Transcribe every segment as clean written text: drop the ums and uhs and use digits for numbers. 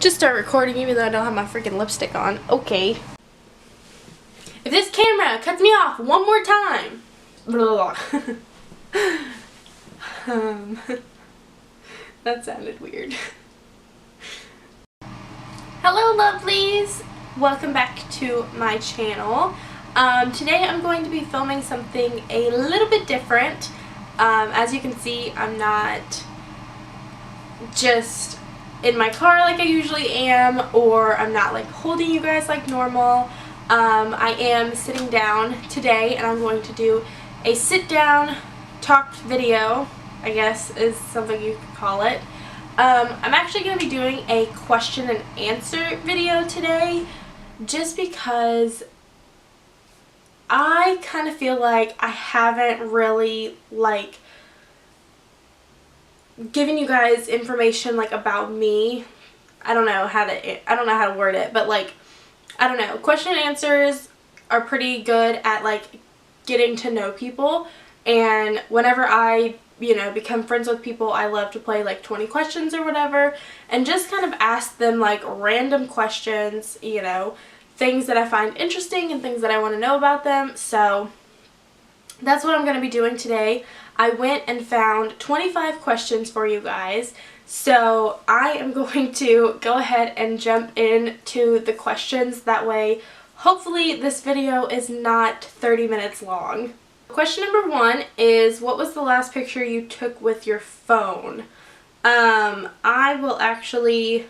Just start recording even though I don't have my freaking lipstick on. Okay. If this camera cuts me off one more time. Blah, blah, blah. That sounded weird. Hello lovelies! Welcome back to my channel. Today I'm going to be filming something a little bit different. As you can see, I'm not just in my car like I usually am, or I'm not like holding you guys like normal. I am sitting down today and I'm going to do a sit down talk video, I guess is something you could call it. I'm actually going to be doing a question and answer video today just because I kind of feel like I haven't really like giving you guys information like about me. I don't know how to word it, but like I don't know. Question and answers are pretty good at like getting to know people, and whenever I become friends with people, I love to play like 20 questions or whatever and just kind of ask them like random questions, things that I find interesting and things that I want to know about them. So that's what I'm going to be doing today. I went and found 25 questions for you guys. So I am going to go ahead and jump into the questions. That way, hopefully this video is not 30 minutes long. Question number 1 is, what was the last picture you took with your phone? I will actually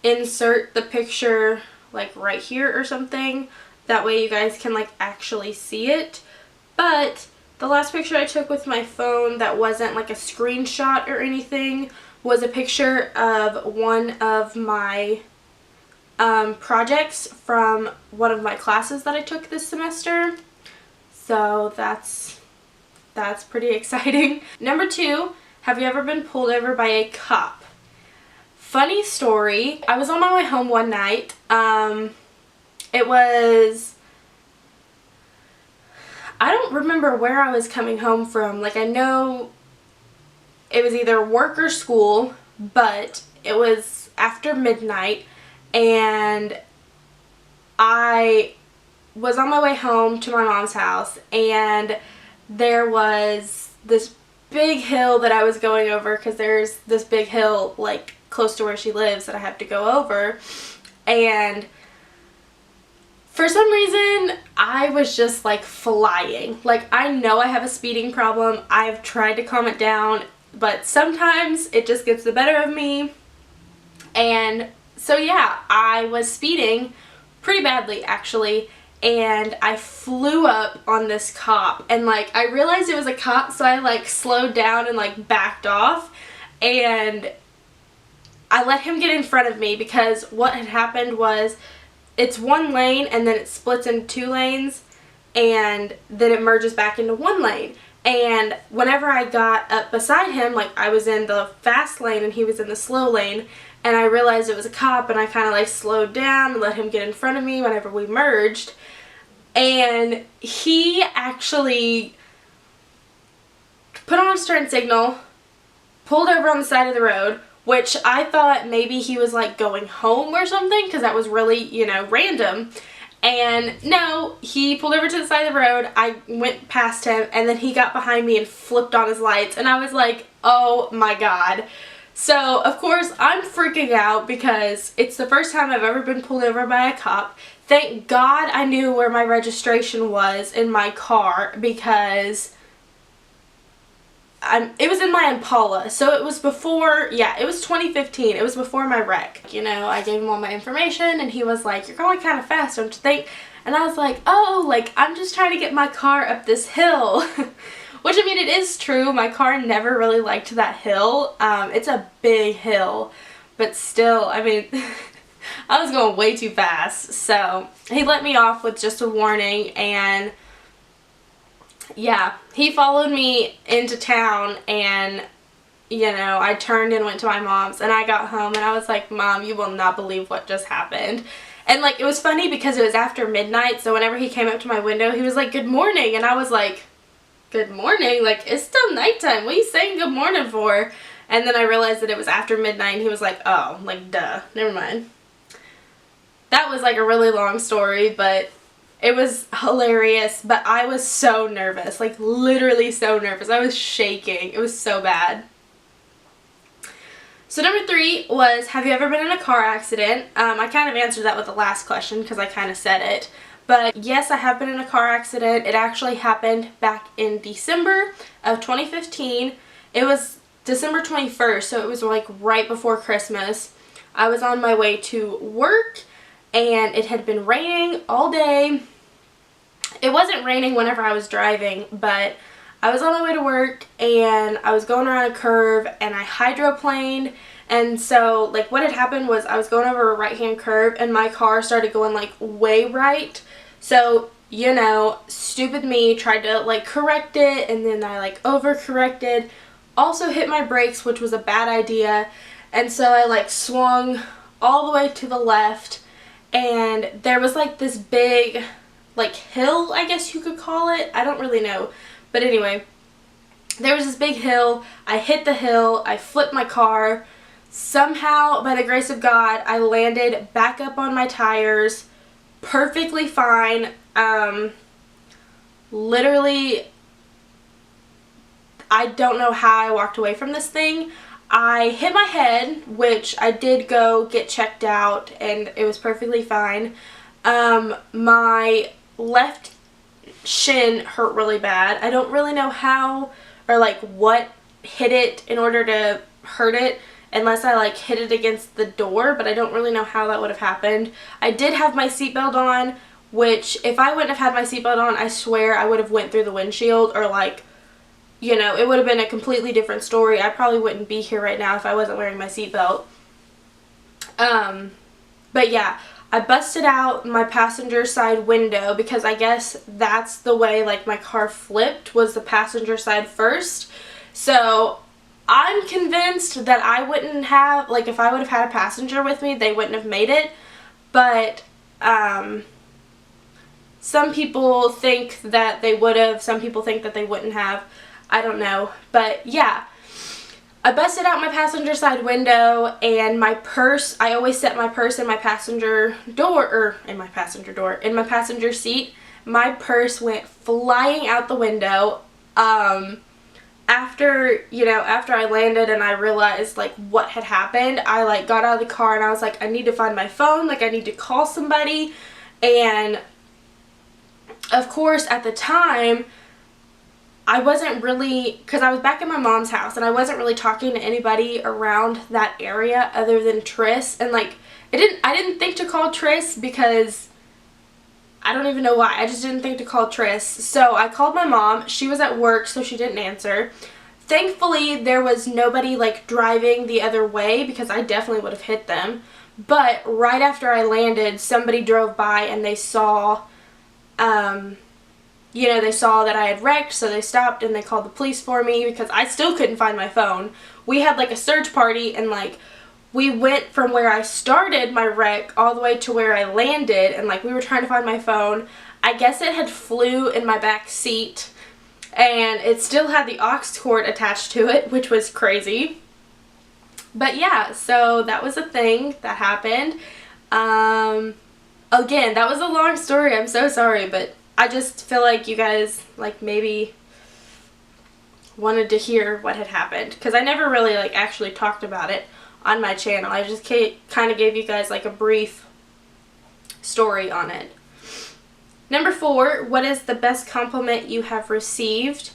insert the picture like right here or something. That way you guys can like actually see it. But the last picture I took with my phone that wasn't like a screenshot or anything was a picture of one of my projects from one of my classes that I took this semester. So that's pretty exciting. Number 2, have you ever been pulled over by a cop? Funny story. I was on my way home one night. I don't remember where I was coming home from. Like, I know it was either work or school, but it was after midnight, and I was on my way home to my mom's house, and there was this big hill that I was going over, because there's this big hill like close to where she lives that I have to go over, and for some reason, I was just like flying. Like, I know I have a speeding problem. I've tried to calm it down, but sometimes it just gets the better of me. And so yeah, I was speeding pretty badly actually, and I flew up on this cop, and like I realized it was a cop, so I like slowed down and like backed off, and I let him get in front of me, because what had happened was it's one lane and then it splits into 2 lanes, and then it merges back into 1 lane. And whenever I got up beside him, like I was in the fast lane and he was in the slow lane, and I realized it was a cop, and I kind of like slowed down and let him get in front of me whenever we merged. And he actually put on his turn signal, pulled over on the side of the road, which I thought maybe he was like going home or something, because that was really, random. And no, he pulled over to the side of the road. I went past him, and then he got behind me and flipped on his lights, and I was like, oh my god. So of course I'm freaking out, because it's the first time I've ever been pulled over by a cop. Thank God I knew where my registration was in my car, because it was in my Impala, so it was before, it was 2015, it was before my wreck. I gave him all my information, and he was like, you're going kind of fast, don't you think? And I was like, oh, like, I'm just trying to get my car up this hill. Which, I mean, it is true, my car never really liked that hill. It's a big hill, but still, I mean, I was going way too fast. So he let me off with just a warning, and yeah, he followed me into town, and I turned and went to my mom's, and I got home and I was like, Mom, you will not believe what just happened. And like, it was funny because it was after midnight, so whenever he came up to my window, he was like, good morning, and I was like, good morning? Like, it's still nighttime, what are you saying good morning for? And then I realized that it was after midnight, and he was like, oh, like, duh, never mind. That was like a really long story, but it was hilarious. But I was so nervous, like literally so nervous. I was shaking. It was so bad. So number 3 was, have you ever been in a car accident? I kind of answered that with the last question because I kind of said it. But yes, I have been in a car accident. It actually happened back in December of 2015. It was December 21st, so it was like right before Christmas. I was on my way to work, and it had been raining all day. It wasn't raining whenever I was driving, but I was on my way to work, and I was going around a curve, and I hydroplaned. And so like what had happened was I was going over a right-hand curve, and my car started going like way right. So, you know, stupid me tried to like correct it, and then I like overcorrected. Also hit my brakes, which was a bad idea. And so I like swung all the way to the left, and there was like this big like hill, I guess you could call it. I don't really know. But anyway, there was this big hill. I hit the hill. I flipped my car. Somehow, by the grace of God, I landed back up on my tires perfectly fine. Literally, I don't know how I walked away from this thing. I hit my head, which I did go get checked out, and it was perfectly fine. My left shin hurt really bad. I don't really know how or like what hit it in order to hurt it, unless I like hit it against the door, but I don't really know how that would have happened. I did have my seatbelt on, which if I wouldn't have had my seatbelt on, I swear I would have went through the windshield, or like, you know, it would have been a completely different story. I probably wouldn't be here right now if I wasn't wearing my seatbelt. But yeah, I busted out my passenger side window because I guess that's the way like my car flipped, was the passenger side first. So I'm convinced that I wouldn't have, like if I would have had a passenger with me, they wouldn't have made it. But some people think that they would have, some people think that they wouldn't have. I don't know. But yeah, I busted out my passenger side window, and my purse, I always set my purse in my passenger door, or in my passenger seat. My purse went flying out the window. After I landed and I realized like what had happened, I like got out of the car and I was like, I need to find my phone, like I need to call somebody. And of course at the time I wasn't really, because I was back in my mom's house and I wasn't really talking to anybody around that area other than Tris. And like I didn't think to call Tris because I don't even know why. I just didn't think to call Tris. So I called my mom. She was at work, so she didn't answer. Thankfully, there was nobody like driving the other way because I definitely would have hit them. But right after I landed, somebody drove by and they saw, they saw that I had wrecked, so they stopped and they called the police for me because I still couldn't find my phone. We had like a search party, and like we went from where I started my wreck all the way to where I landed, and like we were trying to find my phone. I guess it had flew in my back seat, and it still had the aux cord attached to it, which was crazy. But yeah, so that was a thing that happened. Again, that was a long story. I'm so sorry, but I just feel like you guys like maybe wanted to hear what had happened, because I never really like actually talked about it on my channel. I just kind of gave you guys like a brief story on it. Number 4, what is the best compliment you have received?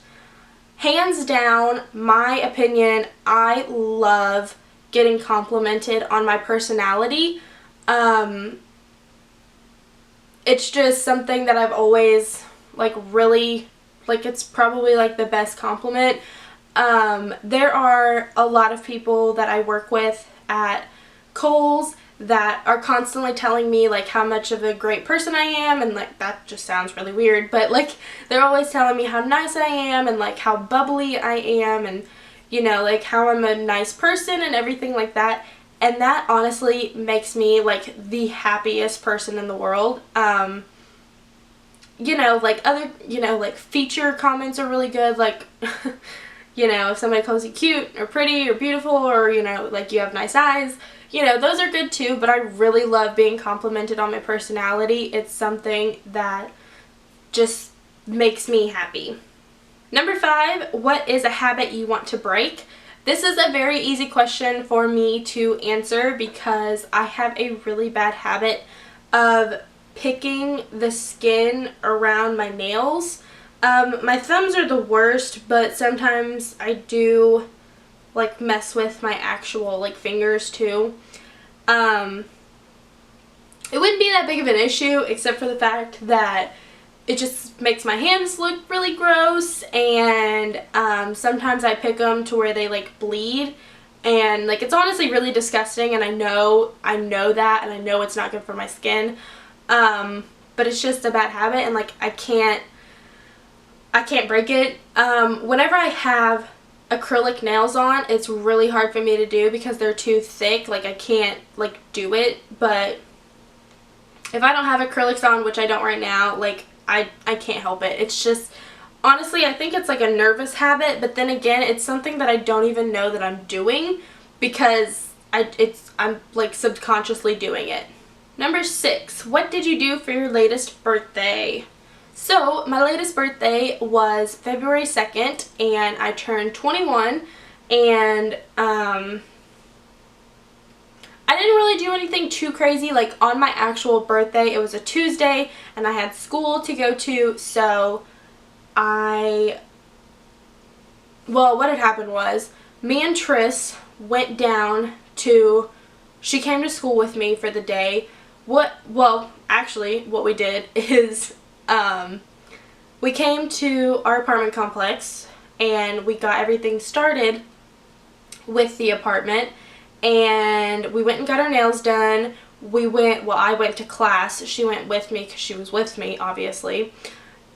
Hands down, my opinion, I love getting complimented on my personality. It's just something that I've always like really, like it's probably like the best compliment. There are a lot of people that I work with at Kohl's that are constantly telling me like how much of a great person I am, and like that just sounds really weird, but like they're always telling me how nice I am and like how bubbly I am, and you know, like how I'm a nice person and everything like that. And that honestly makes me like the happiest person in the world. Like other, like feature comments are really good. Like You know, if somebody calls you cute or pretty or beautiful, or, you know, like you have nice eyes, you know, those are good too, but I really love being complimented on my personality. It's something that just makes me happy. Number 5, what is a habit you want to break? This is a very easy question for me to answer because I have a really bad habit of picking the skin around my nails. My thumbs are the worst, but sometimes I do like mess with my actual like fingers too. It wouldn't be that big of an issue except for the fact that it just makes my hands look really gross, and sometimes I pick them to where they like bleed, and like it's honestly really disgusting, and I know that, and I know it's not good for my skin, but it's just a bad habit, and like I can't break it. Whenever I have acrylic nails on, it's really hard for me to do because they're too thick. Like I can't like do it, but if I don't have acrylics on, which I don't right now, like I can't help it. It's just, honestly, I think it's like a nervous habit, but then again, it's something that I don't even know that I'm doing because I'm like subconsciously doing it. Number 6, what did you do for your latest birthday? So, my latest birthday was February 2nd, and I turned 21, and I didn't really do anything too crazy. Like on my actual birthday, it was a Tuesday and I had school to go to, so what had happened was me and Tris went down to, she came to school with me for the day. Actually, what we did is we came to our apartment complex and we got everything started with the apartment. And we went and got our nails done. I went to class. She went with me because she was with me, obviously.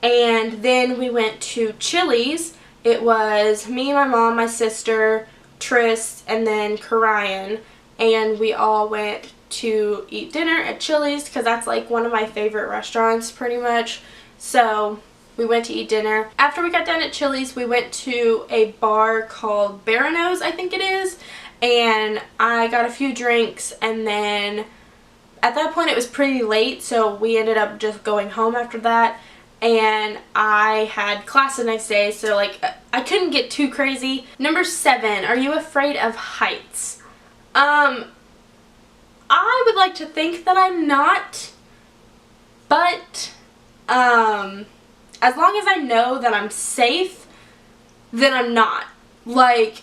And then we went to Chili's. It was me, my mom, my sister, Tris, and then Karayan. And we all went to eat dinner at Chili's because that's like one of my favorite restaurants pretty much. So we went to eat dinner. After we got done at Chili's, we went to a bar called Barano's, I think it is. And I got a few drinks, and then at that point it was pretty late, so we ended up just going home after that. And I had class the next day, so like I couldn't get too crazy. Number 7, are you afraid of heights? I would like to think that I'm not, but as long as I know that I'm safe, then I'm not. Like,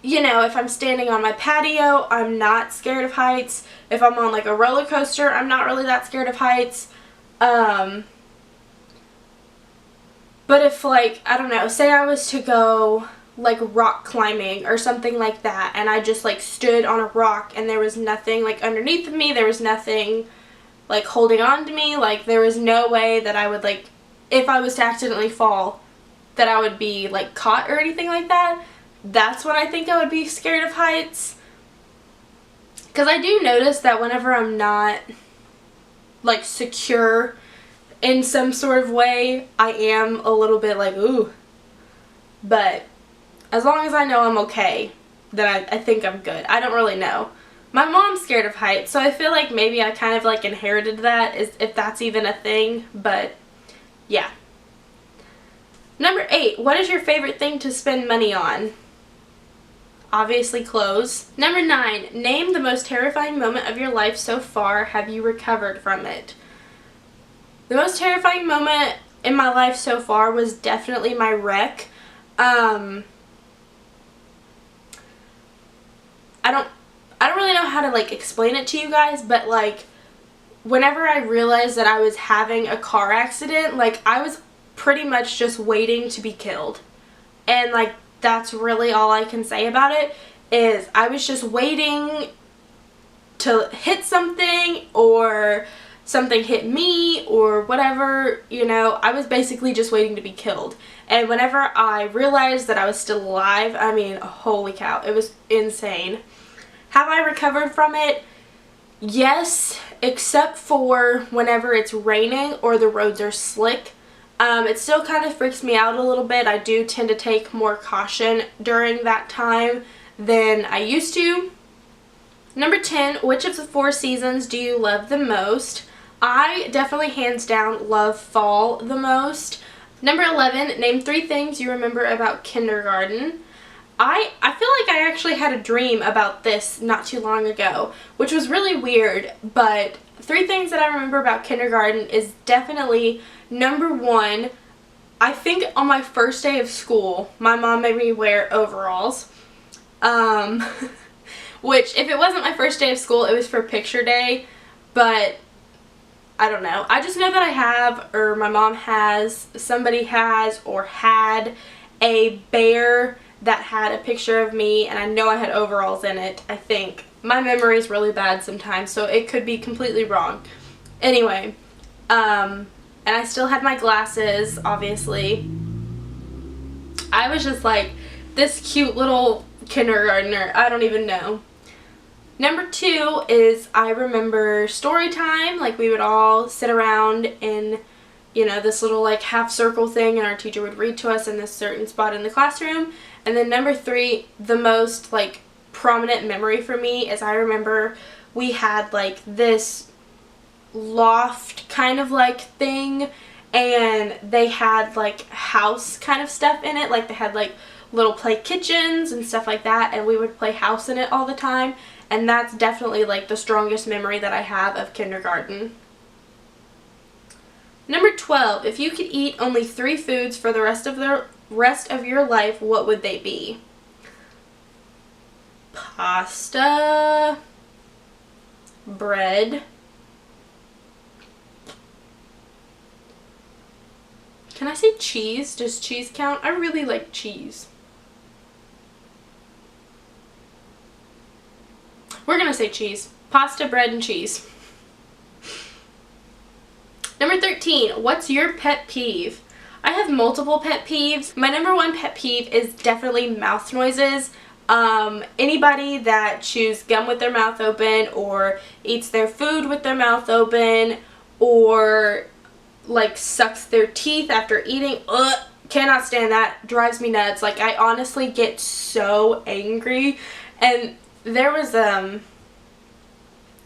you know, if I'm standing on my patio, I'm not scared of heights. If I'm on like a roller coaster, I'm not really that scared of heights. But if like, I don't know, say I was to go like rock climbing or something like that, and I just like stood on a rock and there was nothing like underneath of me, there was nothing like holding on to me, like there was no way that I would like, if I was to accidentally fall, that I would be like caught or anything like that. That's when I think I would be scared of heights. Because I do notice that whenever I'm not like secure in some sort of way, I am a little bit like, ooh. But as long as I know I'm okay, then I think I'm good. I don't really know. My mom's scared of heights, so I feel like maybe I kind of like inherited that, if that's even a thing, but yeah. Number 8, what is your favorite thing to spend money on? Obviously clothes. Number 9, name the most terrifying moment of your life so far. Have you recovered from it? The most terrifying moment in my life so far was definitely my wreck. I don't really know how to like explain it to you guys, but like whenever I realized that I was having a car accident, like I was pretty much just waiting to be killed. And like that's really all I can say about it, is I was just waiting to hit something or something hit me or whatever, you know. I was basically just waiting to be killed. And whenever I realized that I was still alive, I mean, holy cow, it was insane. Have I recovered from it? Yes, except for whenever it's raining or the roads are slick. It still kind of freaks me out a little bit. I do tend to take more caution during that time than I used to. Number 10, which of the 4 seasons do you love the most? I definitely hands down love fall the most. Number 11, name 3 things you remember about kindergarten. I feel like I actually had a dream about this not too long ago, which was really weird, but 3 things that I remember about kindergarten is definitely, number 1, I think on my first day of school, my mom made me wear overalls. Which, if it wasn't my first day of school, it was for picture day, but I don't know. I just know that I have, or my mom has, somebody has, or had a bear that had a picture of me, and I know I had overalls in it, I think. My memory is really bad sometimes, so it could be completely wrong. Anyway, and I still had my glasses, obviously. I was just like this cute little kindergartner. I don't even know. Number 2 is I remember story time. Like, we would all sit around in, you know, this little like half circle thing, and our teacher would read to us in this certain spot in the classroom. And then number 3, the most like prominent memory for me is I remember we had like this loft kind of like thing, and they had like house kind of stuff in it. Like, they had like little play kitchens and stuff like that, and we would play house in it all the time. And that's definitely like the strongest memory that I have of kindergarten. Number 12, if you could eat only 3 foods for the rest of your life, what would they be? Pasta, bread. Can I say cheese? Does cheese count? I really like cheese. We're gonna say cheese. Pasta, bread, and cheese. Number 13, what's your pet peeve? I have multiple pet peeves. My number 1 pet peeve is definitely mouth noises. Anybody that chews gum with their mouth open, or eats their food with their mouth open, or like sucks their teeth after eating, cannot stand that. Drives me nuts. Like, I honestly get so angry. And there was, I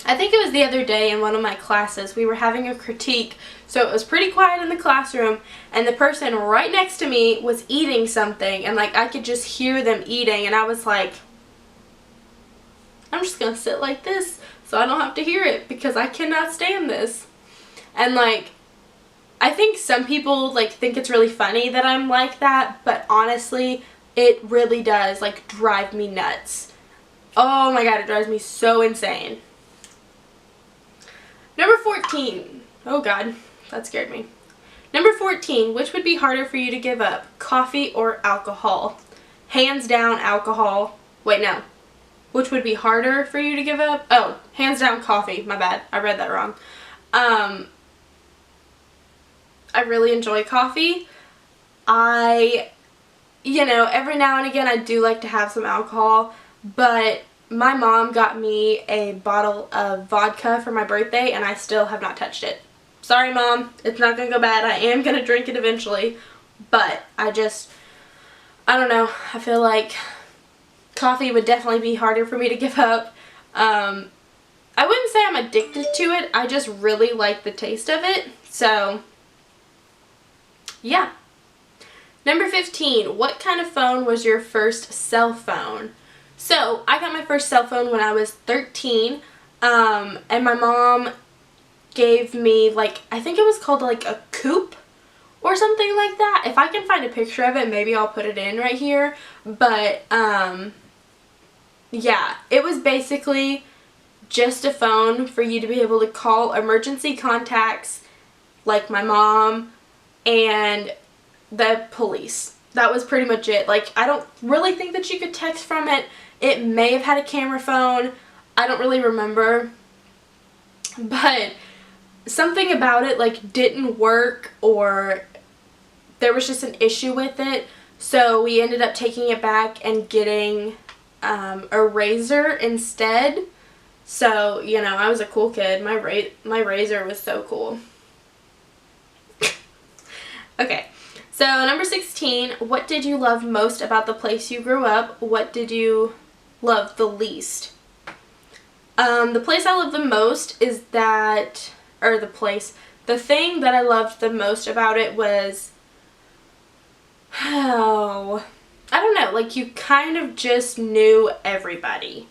think it was the other day in one of my classes, we were having a critique, so it was pretty quiet in the classroom, and the person right next to me was eating something, and like I could just hear them eating, and I was like, I'm just gonna sit like this so I don't have to hear it, because I cannot stand this. And like, I think some people like think it's really funny that I'm like that, but honestly, it really does like drive me nuts. Oh my god, it drives me so insane. Number 14. Oh god, that scared me. Number 14, which would be harder for you to give up? Coffee or alcohol? Hands down, alcohol. Wait, no. Which would be harder for you to give up? Oh, hands down, coffee. My bad. I read that wrong. I really enjoy coffee. You know, every now and again I do like to have some alcohol, but my mom got me a bottle of vodka for my birthday, and I still have not touched it. Sorry, Mom. It's not going to go bad. I am going to drink it eventually, but I don't know. I feel like coffee would definitely be harder for me to give up. I wouldn't say I'm addicted to it. I just really like the taste of it. So, yeah. Number 15, what kind of phone was your first cell phone? So, I got my first cell phone when I was 13, and my mom gave me, like, I think it was called, like, a coupe or something like that. If I can find a picture of it, maybe I'll put it in right here, but, yeah, it was basically just a phone for you to be able to call emergency contacts, like my mom and the police. That was pretty much it. Like, I don't really think that you could text from it. It may have had a camera phone. I don't really remember. But something about it, like, didn't work, or there was just an issue with it. So we ended up taking it back and getting a razor instead. So, you know, I was a cool kid. My razor was so cool. Okay, so number 16, what did you love most about the place you grew up? What did you love the least? The place I love the most is that, or the thing that I loved the most about it was, oh, I don't know, like you kind of just knew everybody.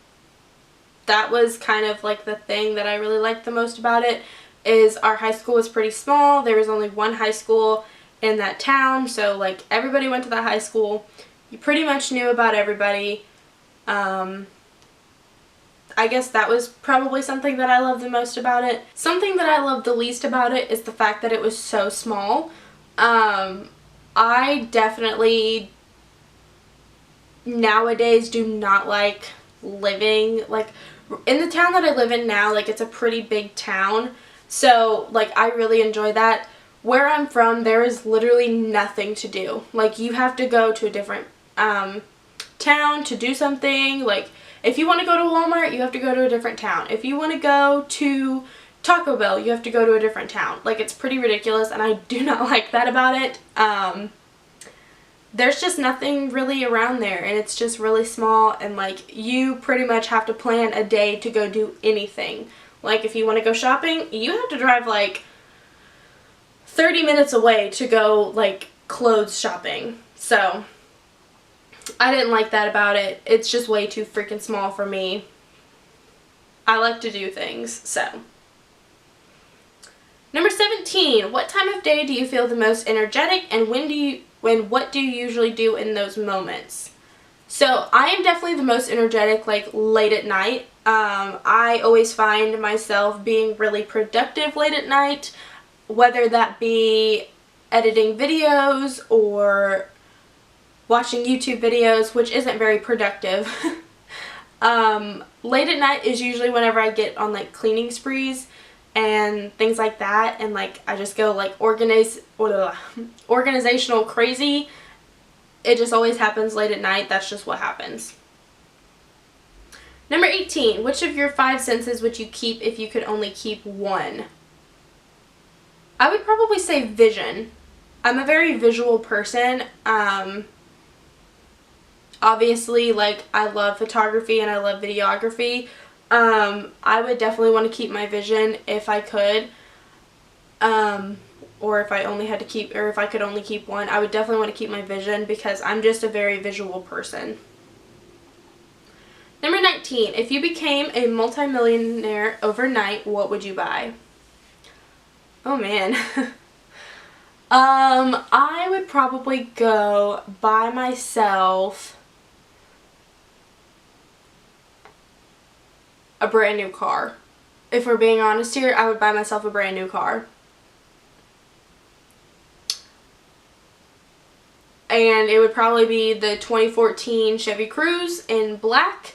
That was kind of like the thing that I really liked the most about it, is our high school was pretty small. There was only one high school in that town, so like everybody went to that high school. You pretty much knew about everybody. I guess that was probably something that I loved the most about it. Something that I loved the least about it is the fact that it was so small. I definitely nowadays do not like living like in the town that I live in now. Like, it's a pretty big town, so like I really enjoy that. Where I'm from, there is literally nothing to do. Like, you have to go to a different town to do something. Like, if you want to go to Walmart, you have to go to a different town. If you want to go to Taco Bell, you have to go to a different town. Like, it's pretty ridiculous, and I do not like that about it. There's just nothing really around there, and it's just really small, and like you pretty much have to plan a day to go do anything. Like, if you want to go shopping, you have to drive like 30 minutes away to go like clothes shopping. So I didn't like that about it. It's just way too freaking small for me. I like to do things, so. Number 17, what time of day do you feel the most energetic, and what do you usually do in those moments? So I am definitely the most energetic like late at night. I always find myself being really productive late at night, whether that be editing videos or watching YouTube videos, which isn't very productive. Late at night is usually whenever I get on like cleaning sprees and things like that, and like I just go like organizational crazy. It just always happens late at night. That's just what happens. Number 18, which of your 5 senses would you keep if you could only keep one? I would probably say vision. I'm a very visual person. Obviously, like, I love photography and I love videography. I would definitely want to keep my vision if I could. Or if I could only keep one, I would definitely want to keep my vision because I'm just a very visual person. Number 19, if you became a multimillionaire overnight, what would you buy? Oh man. I would probably go buy myself a brand new car. If we're being honest here, I would buy myself a brand new car. And it would probably be the 2014 Chevy Cruze in black,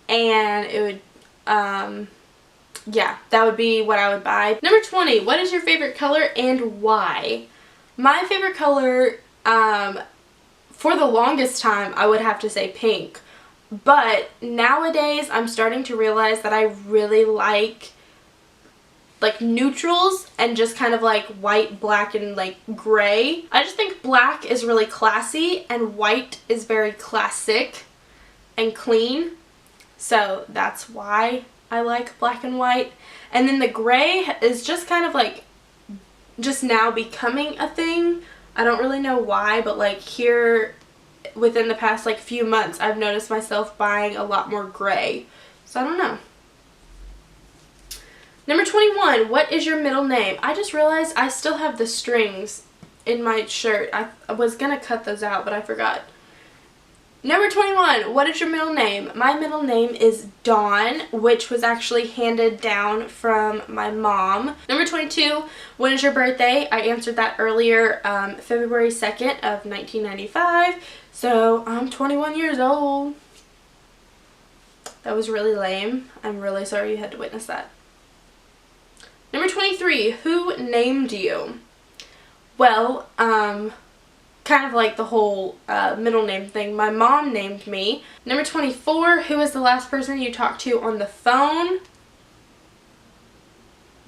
and it would, yeah, that would be what I would buy. Number 20, what is your favorite color and why? My favorite color, for the longest time, I would have to say pink. But nowadays, I'm starting to realize that I really like neutrals and just kind of like white, black, and like gray. I just think black is really classy and white is very classic and clean. So that's why I like black and white. And then the gray is just kind of like just now becoming a thing. I don't really know why, but like here within the past like few months, I've noticed myself buying a lot more gray. So I don't know. Number 21, what is your middle name? I just realized I still have the strings in my shirt. I was going to cut those out, but I forgot. Number 21, what is your middle name? My middle name is Dawn, which was actually handed down from my mom. Number 22, when is your birthday? I answered that earlier, February 2nd of 1995. So I'm 21 years old. That was really lame. I'm really sorry you had to witness that. Number 23, who named you? Well, kind of like the whole middle name thing. My mom named me. Number 24, who is the last person you talked to on the phone?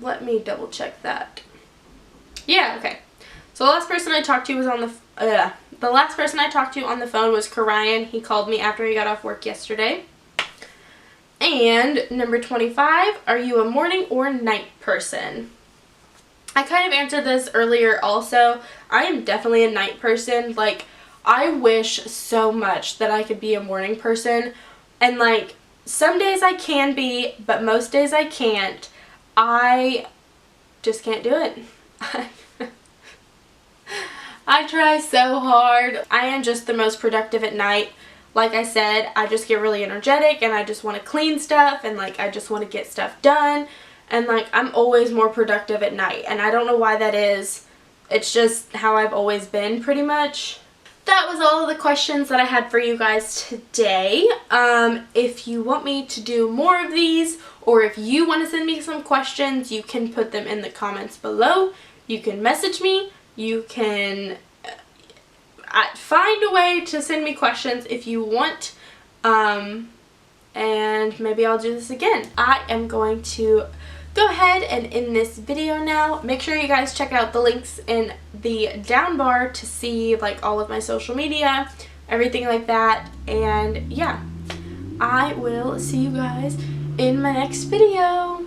Let me double check that. Yeah, okay. So the last person I talked to was on the last person I talked to on the phone was Karian. He called me after he got off work yesterday. And number 25, are you a morning or night person? I kind of answered this earlier also. I am definitely a night person. Like, I wish so much that I could be a morning person. And like, some days I can be, but most days I can't. I just can't do it. I try so hard. I am just the most productive at night. Like I said, I just get really energetic and I just want to clean stuff and like I just want to get stuff done. And like, I'm always more productive at night, and I don't know why that is. It's just how I've always been, pretty much. That was all of the questions that I had for you guys today. If you want me to do more of these, or if you want to send me some questions, you can put them in the comments below. You can message me. You can find a way to send me questions if you want. And maybe I'll do this again. I am going to go ahead and end this video now. Make sure you guys check out the links in the down bar to see like all of my social media, everything like that. And yeah, I will see you guys in my next video.